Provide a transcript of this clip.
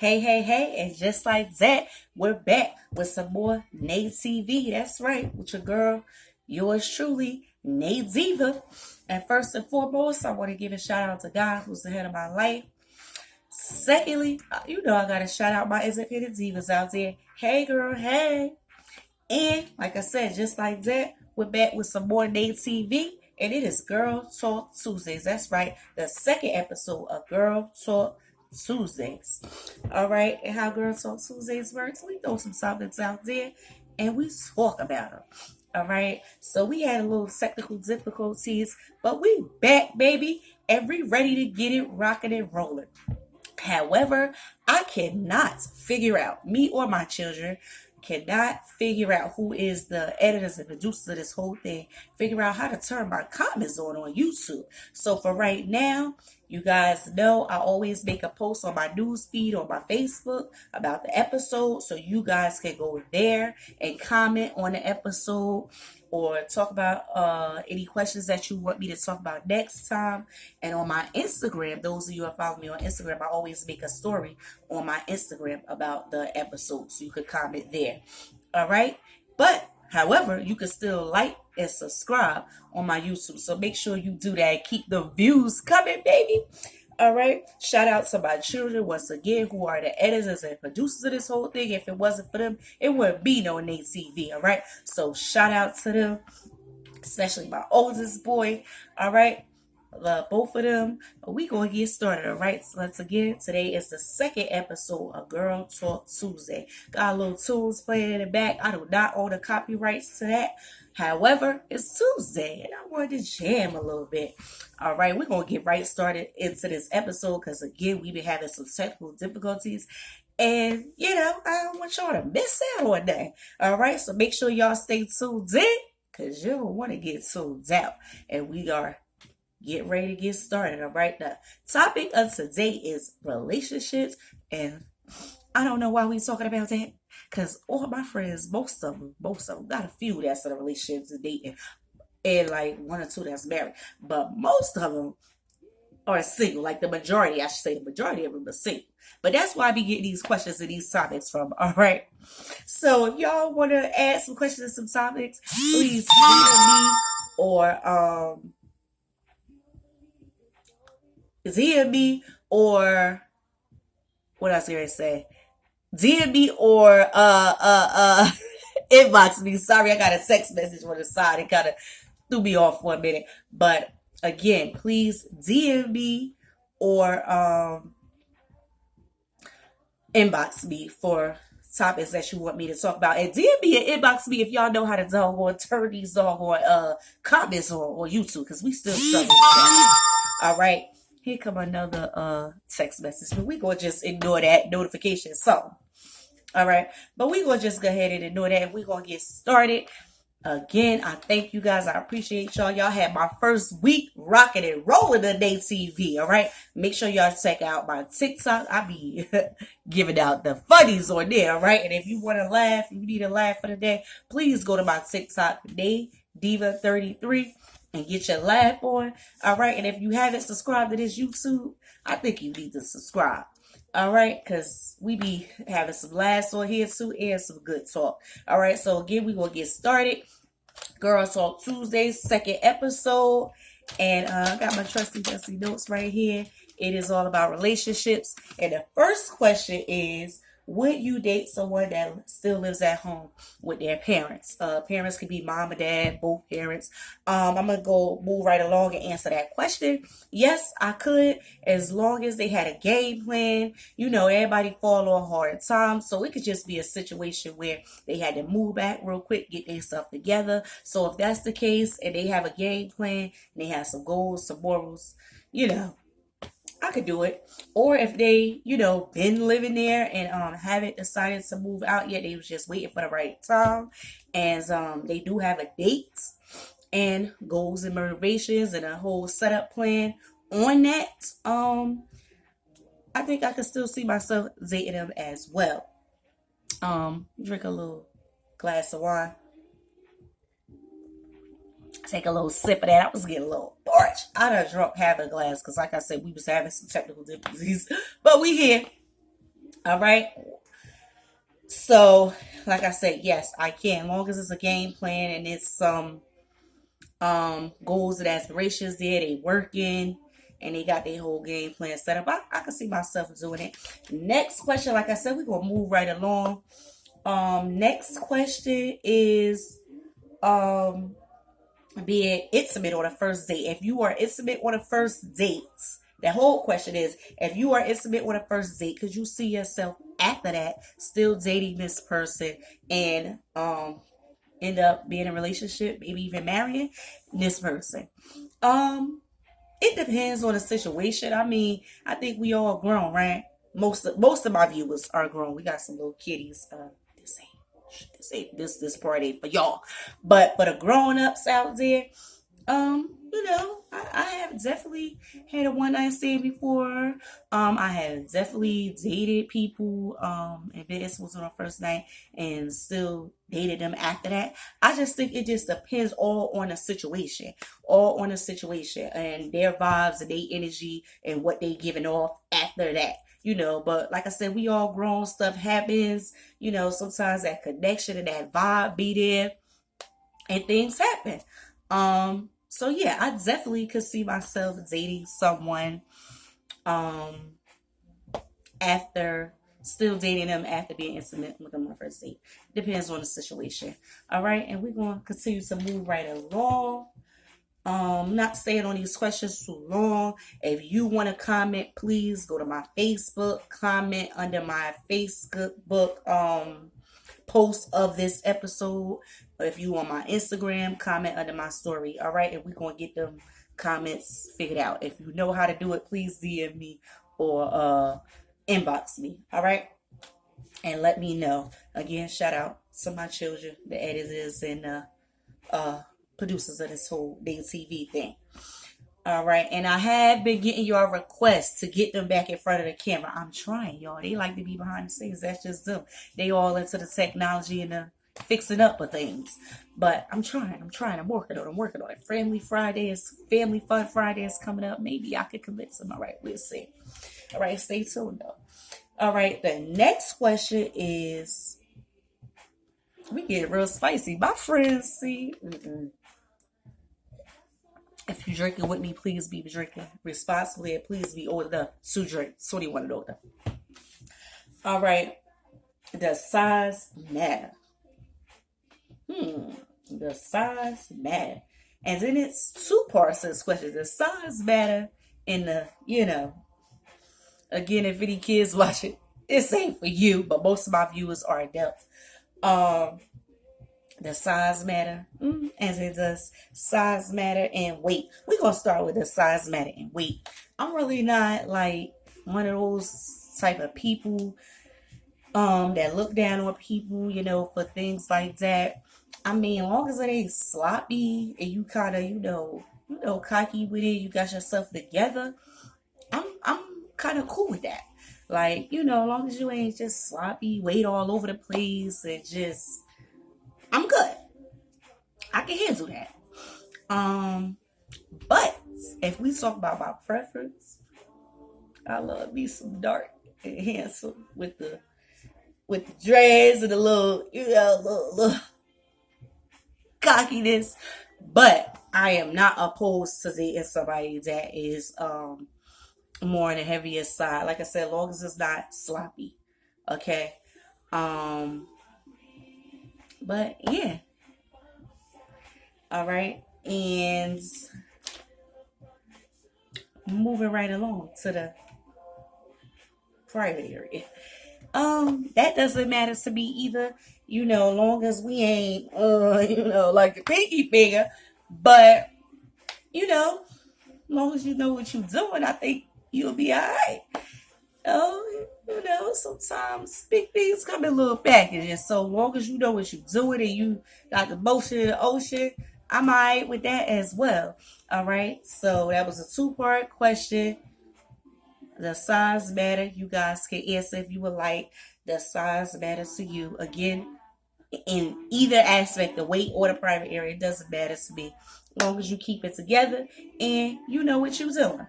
Hey, and just like that, we're back with some more NaeTv. That's right, with your girl, yours truly, NaeDiva. And first and foremost, I want to give a shout out to God who's the head of my life. Secondly, I got to shout out my independent divas out there. Hey, girl, hey. And like I said, just like that, we're back with some more NaeTv. And it is Girl Talk Tuesdays. That's right, the second episode of Girl Talk Tuesdays. All right, and how Girl Talk Tuesdays works, we throw some topics out there and we talk about them. All right, so we had a little technical difficulties, but we back, baby, and we ready to get it rocking and rolling. However, I cannot figure out, me or my children, cannot figure out who is the editors and producers of this whole thing, figure out how to turn my comments on YouTube. So for right now, you guys know I always make a post on my news feed on my Facebook about the episode. So you guys can go there and comment on the episode or talk about any questions that you want me to talk about next time. And on my Instagram, those of you who follow me on Instagram, I always make a story on my Instagram about the episode. So you could comment there. All right. But however, you can still like and subscribe on my YouTube. So make sure you do that. Keep the views coming, baby. All right. Shout out to my children once again, who are the editors and producers of this whole thing. If it wasn't for them, it wouldn't be no NaeTv. All right. So shout out to them, especially my oldest boy. All right. Love both of them. We gonna get started. All right. So once again, today is the second episode of Girl Talk Tuesday. Got a little tunes playing in the back. I do not own the copyrights to that. However, it's Tuesday and I wanted to jam a little bit. All right, we're going to get right started into this episode because, again, we've been having some technical difficulties. And, I don't want y'all to miss out on that. All right, so make sure y'all stay tuned in because you don't want to get tuned out. And we are getting ready to get started. All right, the topic of today is relationships. And I don't know why we're talking about that. Because all my friends, most of them, got a few that's in a relationship and dating, and like one or two that's married. But most of them are single. Like the majority, I should say, the majority of them are single. But that's why I be getting these questions and these topics from. All right. So if y'all want to add some questions and some topics, please email me or what else did I say? DM me or inbox me. Sorry, I got a text message on the side. It kind of threw me off for a minute. But again, please DM me or inbox me for topics that you want me to talk about. And DM me and inbox me if y'all know how to doggone turn these doggone comments on YouTube, because we still struggle with that. All right. Here come another text message. But we gonna just ignore that notification. So, all right. But we gonna just go ahead and ignore that. And we gonna get started. Again, I thank you guys. I appreciate y'all. Y'all had my first week rocking and rolling the NaeTv. All right. Make sure y'all check out my TikTok. I be giving out the funnies on there. All right. And if you want to laugh, if you need a laugh for the day, please go to my TikTok, NaeDiva33. And get your laugh on. All right. And if you haven't subscribed to this YouTube, I think you need to subscribe. All right. Because we be having some laughs on here too and some good talk. All right. So again, we're going to get started. Girl Talk Tuesday, second episode. And I got my trusty notes right here. It is all about relationships. And the first question is, would you date someone that still lives at home with their parents? Parents could be mom or dad, both parents. I'm going to move right along and answer that question. Yes, I could, as long as they had a game plan. Everybody fall on hard times. So it could just be a situation where they had to move back real quick, get their stuff together. So if that's the case and they have a game plan and they have some goals, some morals, I could do it. Or if they, been living there and haven't decided to move out yet, they was just waiting for the right time. And they do have a date and goals and motivations and a whole setup plan on that. I think I could still see myself dating them as well. Drink a little glass of wine. Take a little sip of that. I was getting a little parched. I done drunk half a glass because, like I said, we was having some technical difficulties. But we here. All right. So, like I said, yes, I can. As long as it's a game plan and it's some goals and aspirations there, they working and they got their whole game plan set up. I can see myself doing it. Next question, like I said, we're gonna move right along. Next question is um being intimate on a first date. If you are intimate on a first date, the whole question is, if you are intimate on a first date, could you see yourself after that still dating this person and end up being in a relationship, maybe even marrying this person? Um, it depends on the situation. I mean, I think we all grown, right? Most of my viewers are grown. We got some little kiddies. This part ain't for y'all, but for the grown ups out there, I have definitely had a one night stand before. I have definitely dated people, and this was on our first night and still dated them after that. I just think it just depends all on the situation and their vibes and their energy and what they giving off after that. But like I said, we all grown, stuff happens, sometimes that connection and that vibe be there and things happen. So yeah, I definitely could see myself dating someone um after still dating them after being intimate with them on the first date. Depends on the situation. All right, and we're gonna continue to move right along. Not staying on these questions too long. If you want to comment, please go to my Facebook, comment under my Facebook post of this episode. If you on my Instagram, comment under my story. All right, and we're gonna get them comments figured out. If you know how to do it, please DM me or inbox me. All right, and let me know. Again, shout out to my children, the editors and producers of this whole NaeTv thing. All right, and I have been getting your requests to get them back in front of the camera. I'm trying, y'all. They like to be behind the scenes. That's just them. They all into the technology and the fixing up of things. But I'm trying. I'm working on it. Family Fun Friday is coming up. Maybe I could convince them. All right, we'll see. All right, stay tuned though. All right, the next question is, we get real spicy. My friends see. If you're drinking with me, please be drinking responsibly and please be old enough to drink. 21 and older. All right. Does size matter? Does size matter? And then it's two parts to this question. Does size matter in the, again, if any kids watch it, this ain't for you, but most of my viewers are adults. Does size matter? As it does size matter and weight. We're going to start with the size matter and weight. I'm really not like one of those type of people that look down on people, for things like that. I mean, as long as it ain't sloppy and you kind of, cocky with it, you got yourself together, I'm kind of cool with that. Like, as long as you ain't just sloppy, weight all over the place and just, I'm good. I can handle that. But if we talk about my preference, I love me some dark and handsome with the dreads and the little, little cockiness. But I am not opposed to dating somebody that is more on the heavier side. Like I said, as long as it's not sloppy. Okay. But yeah. All right. And moving right along to the private area. That doesn't matter to me either. Long as we ain't like the pinky finger. But, long as you know what you're doing, I think you'll be alright. Sometimes big things come in little packages. So long as you know what you're doing and you got the motion in the ocean, I'm alright with that as well. All right. So that was a 2-part question. The size matter. You guys can answer if you would like. The size matter to you. Again, in either aspect, the weight or the private area, it doesn't matter to me. As long as you keep it together and you know what you're doing.